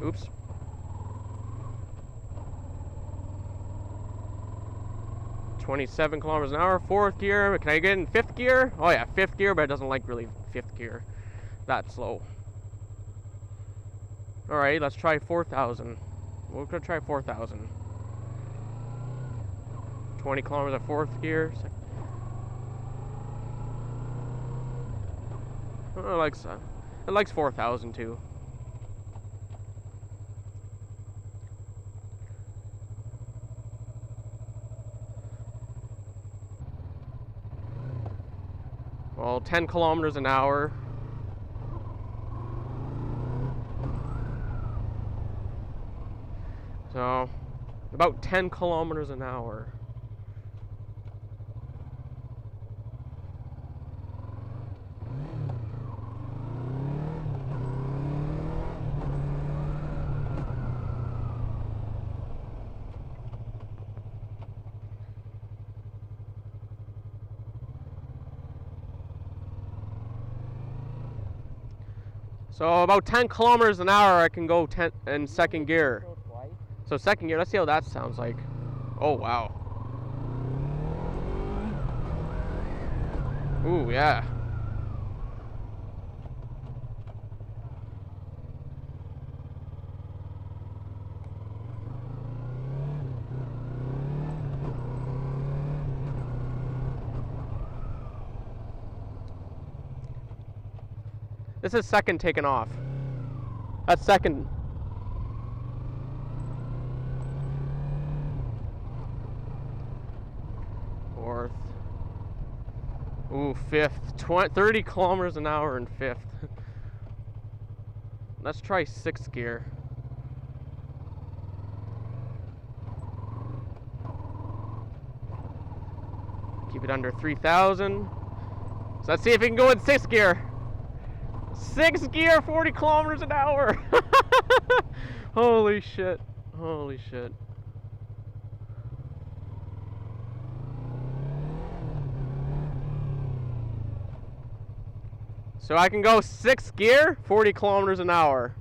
Oops. $27 kilometers an hour, 4th gear. Can I get in 5th gear? Oh yeah, 5th gear, but it doesn't like really 5th gear. That's slow. Alright, let's try 4,000. We're gonna try 4,000. 20 kilometers at 4th gear. Oh, it likes 4,000 too. Well, 10 kilometers an hour. So, about 10 kilometers an hour. So about 10 kilometers an hour I can go 10 in 2nd gear. So 2nd gear, let's see how that sounds like. Oh wow. Ooh, yeah. This is 2nd taken off. That's 2nd. Fourth. Ooh, 5th. 30 kilometers an hour in 5th. Let's try 6th gear. Keep it under 3,000. So let's see if we can go in 6th gear. 6th gear, 40 kilometers an hour. Holy shit. Holy shit. So I can go 6th gear, 40 kilometers an hour.